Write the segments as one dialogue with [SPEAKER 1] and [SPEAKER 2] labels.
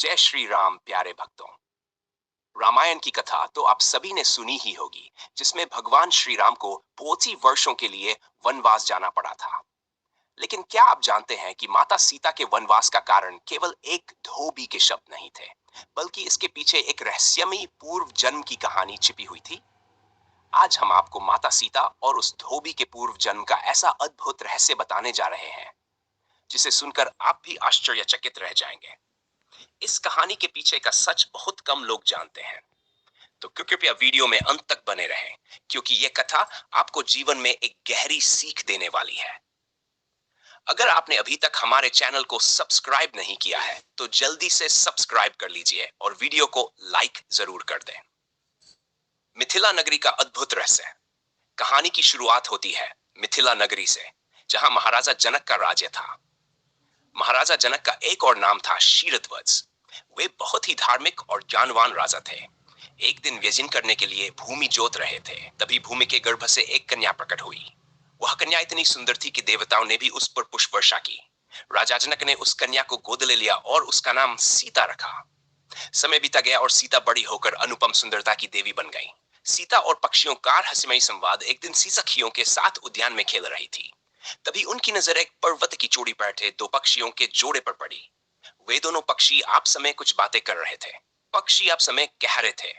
[SPEAKER 1] जय श्री राम प्यारे भक्तों। रामायण की कथा तो आप सभी ने सुनी ही होगी, जिसमें भगवान श्री राम को बहुत ही वर्षों के लिए वनवास जाना पड़ा था। लेकिन क्या आप जानते हैं कि माता सीता के वनवास का कारण केवल एक धोबी के शब्द नहीं थे, बल्कि इसके पीछे एक रहस्यमयी पूर्व जन्म की कहानी छिपी हुई थी। आज हम आपको माता सीता और उस धोबी के पूर्व जन्म का ऐसा अद्भुत रहस्य बताने जा रहे हैं, जिसे सुनकर आप भी आश्चर्यचकित रह जाएंगे। इस कहानी के पीछे का सच बहुत कम लोग जानते हैं, तो कृपया वीडियो में अंत तक बने रहें, क्योंकि यह कथा आपको जीवन में एक गहरी सीख देने वाली है। अगर आपने अभी तक हमारे चैनल को सब्सक्राइब नहीं किया है, तो जल्दी से सब्सक्राइब कर लीजिए और वीडियो को लाइक जरूर कर दें। मिथिला नगरी का अद्भुत रहस्य। कहानी की शुरुआत होती है मिथिला नगरी से, जहां महाराजा जनक का राज्य था। महाराजा जनक का एक और नाम था शीरध्वज। वे बहुत ही धार्मिक और ज्ञानवान राजा थे। एक दिन व्यजन करने के लिए भूमि जोत रहे थे, तभी भूमि के गर्भ से एक कन्या प्रकट हुई। वह कन्या इतनी सुंदर थी कि देवताओं ने भी उस पर पुष्प वर्षा की। राजा जनक ने उस कन्या को गोद ले लिया और उसका नाम सीता रखा। समय बीता गया और सीता बड़ी होकर अनुपम सुंदरता की देवी बन गई। सीता और पक्षियों का रहस्यमयी संवाद एक दिन सी सखियों के साथ उद्यान में खेल रही थी। तभी उनकी नजर एक पर्वत की चोटी पर बैठे दो पक्षियों के जोड़े पर पड़ी। वे दोनों पक्षी आप समय कुछ बातें कर रहे थे। पक्षी आप समय कह रहे थे,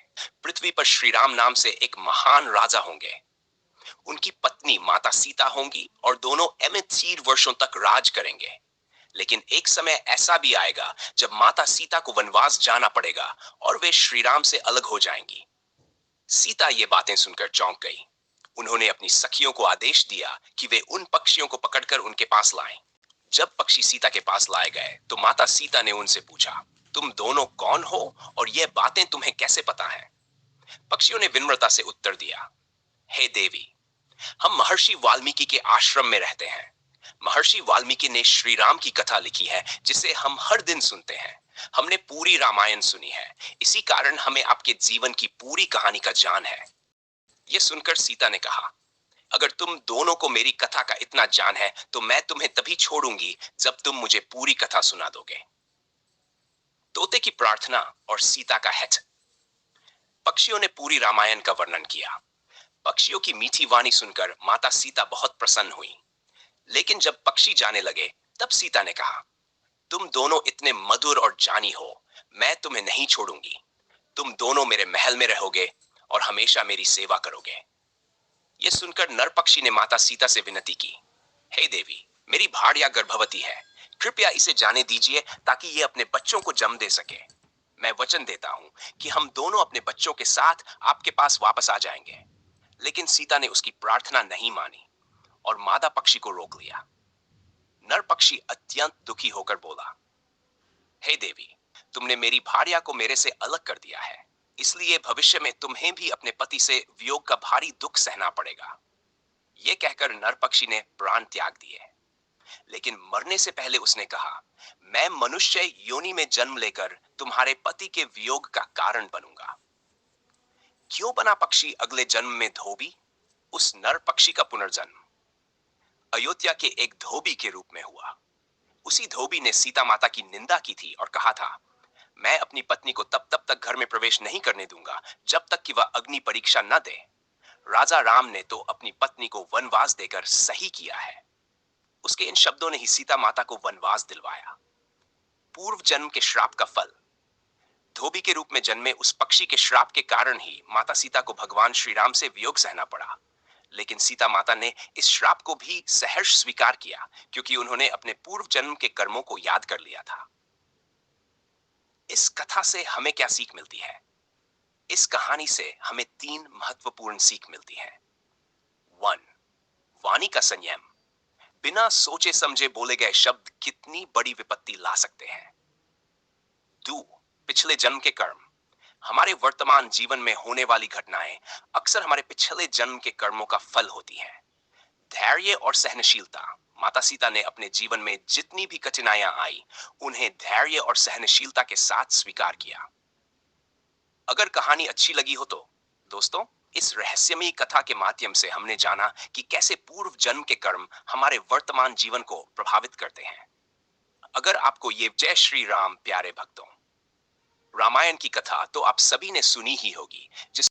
[SPEAKER 1] पृथ्वी पर श्री राम नाम से एक महान राजा होंगे। उनकी पत्नी माता सीता होंगी और दोनों अमित वर्षों तक राज करेंगे। लेकिन एक समय ऐसा भी आएगा जब माता सीता को वनवास जाना पड़ेगा और वे श्री राम से अलग हो जाएंगी। सीता ये बातें सुनकर चौंक गई। उन्होंने अपनी सखियों को आदेश दिया कि वे उन पक्षियों को पकड़कर उनके पास लाएं। जब पक्षी सीता के पास लाए गए तो माता सीता ने उनसे पूछा, तुम दोनों कौन हो और ये बातें तुम्हें कैसे पता है? पक्षियों ने विनम्रता से उत्तर दिया, हे देवी, हम महर्षि वाल्मीकि के आश्रम में रहते हैं। महर्षि वाल्मीकि ने श्री राम की कथा लिखी है, जिसे हम हर दिन सुनते हैं। हमने पूरी रामायण सुनी है, इसी कारण हमें आपके जीवन की पूरी कहानी का ज्ञान है। यह सुनकर सीता ने कहा, अगर तुम दोनों को मेरी कथा का इतना ज्ञान है, तो मैं तुम्हें तभी छोड़ूंगी जब तुम मुझे पूरी कथा सुना दोगे। तोते की प्रार्थना और सीता का हित। पक्षियों ने पूरी रामायण का वर्णन किया। पक्षियों की मीठी वाणी सुनकर माता सीता बहुत प्रसन्न हुई। लेकिन जब पक्षी जाने लगे, तब सीता ने कहा, तुम दोनों इतने मधुर और जानी हो, मैं तुम्हें नहीं छोड़ूंगी। तुम दोनों मेरे महल में रहोगे और हमेशा मेरी सेवा करोगे। यह सुनकर नर पक्षी ने माता सीता से विनती की, हे देवी, मेरी भार्या गर्भवती है। कृपया इसे जाने दीजिए ताकि ये अपने बच्चों को जन्म दे सके। मैं वचन देता हूं कि हम दोनों अपने बच्चों के साथ आपके पास वापस आ जाएंगे। लेकिन सीता ने उसकी प्रार्थना नहीं मानी और मादा पक्षी को रोक लिया। नर पक्षी अत्यंत दुखी होकर बोला, हे देवी, तुमने मेरी भार्या को मेरे से अलग कर दिया है, इसलिए भविष्य में तुम्हें भी अपने पति से वियोग का भारी दुख सहना पड़ेगा। यह कहकर नर पक्षी ने प्राण त्याग दिए। लेकिन मरने से पहले उसने कहा, मैं मनुष्य योनि में जन्म लेकर तुम्हारे पति के वियोग का कारण बनूंगा। क्यों बना पक्षी अगले जन्म में धोबी? उस नर पक्षी का पुनर्जन्म अयोध्या के एक धोबी के रूप में हुआ। उसी धोबी ने सीता माता की निंदा की थी और कहा था, मैं अपनी पत्नी को तब तक घर में प्रवेश नहीं करने दूंगा जब तक कि वह अग्नि परीक्षा न दे। राजा राम ने तो अपनी पत्नी को वनवास देकर सही किया है। उसके इन शब्दों ने ही सीता माता को वनवास दिलवाया। पूर्व जन्म के श्राप का फल। धोबी के रूप में जन्मे उस पक्षी के श्राप के कारण ही माता सीता को भगवान श्री राम से वियोग सहना पड़ा। लेकिन सीता माता ने इस श्राप को भी सहर्ष स्वीकार किया, क्योंकि उन्होंने अपने पूर्व जन्म के कर्मों को याद कर लिया था। इस कथा से हमें क्या सीख मिलती है? इस कहानी से हमें 3 महत्वपूर्ण सीख मिलती है। 1. वाणी का संयम। बिना सोचे समझे बोले गए शब्द कितनी बड़ी विपत्ति ला सकते हैं। 2. पिछले जन्म के कर्म। हमारे वर्तमान जीवन में होने वाली घटनाएं अक्सर हमारे पिछले जन्म के कर्मों का फल होती हैं। धैर्य और सहनशीलता। माता सीता ने अपने जीवन में जितनी भी कठिनाइयां आई, उन्हें धैर्य और सहनशीलता के साथ स्वीकार किया। अगर कहानी अच्छी लगी हो तो दोस्तों, इस रहस्यमयी कथा के माध्यम से हमने जाना कि कैसे पूर्व जन्म के कर्म हमारे वर्तमान जीवन को प्रभावित करते हैं। अगर आपको ये जय श्री राम प्यारे भक्तों रामायण की कथा तो आप सभी ने सुनी ही होगी, जिस